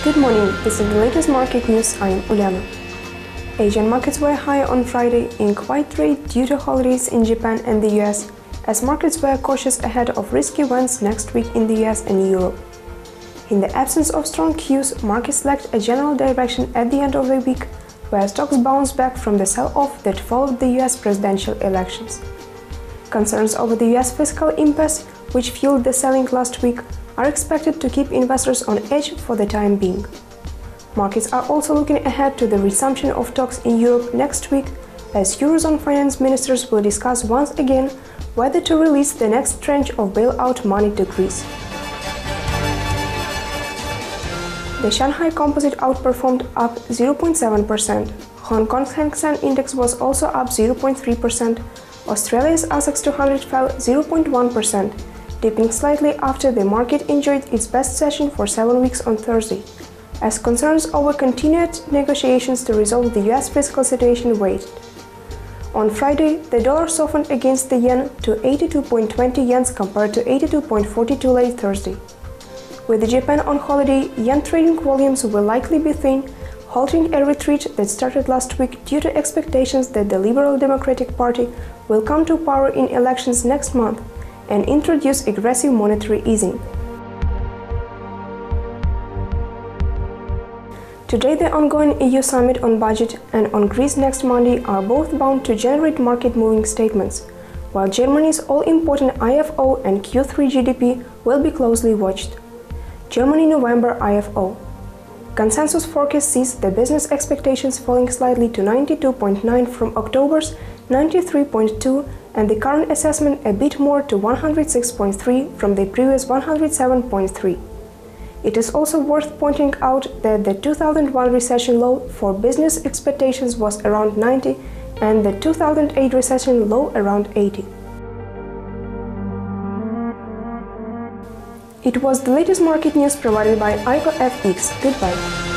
Good morning, this is the latest market news. I am Uliana. Asian markets were higher on Friday in quiet trade due to holidays in Japan and the US, as markets were cautious ahead of risky events next week in the US and Europe. In the absence of strong cues, markets lacked a general direction at the end of the week, where stocks bounced back from the sell-off that followed the US presidential elections. Concerns over the US fiscal impasse, which fueled the selling last week, are expected to keep investors on edge for the time being. Markets are also looking ahead to the resumption of talks in Europe next week, as Eurozone finance ministers will discuss once again whether to release the next tranche of bailout money to Greece. The Shanghai Composite outperformed, up 0.7%. Hong Kong's Hang Seng Index was also up 0.3%. Australia's ASX 200 fell 0.1%. dipping slightly after the market enjoyed its best session for 7 weeks on Thursday, as concerns over continued negotiations to resolve the US fiscal situation weighed. On Friday, the dollar softened against the yen to 82.20 yen compared to 82.42 late Thursday. With Japan on holiday, yen trading volumes will likely be thin, halting a retreat that started last week due to expectations that the Liberal Democratic Party will come to power in elections next month and introduce aggressive monetary easing. Today, the ongoing EU summit on budget and on Greece next Monday are both bound to generate market-moving statements, while Germany's all-important IFO and Q3 GDP will be closely watched. Germany November IFO. Consensus forecast sees the business expectations falling slightly to 92.9 from October's 93.2 and the current assessment a bit more to 106.3 from the previous 107.3. It is also worth pointing out that the 2001 recession low for business expectations was around 90 and the 2008 recession low around 80. It was the latest market news provided by ICO FX. Goodbye.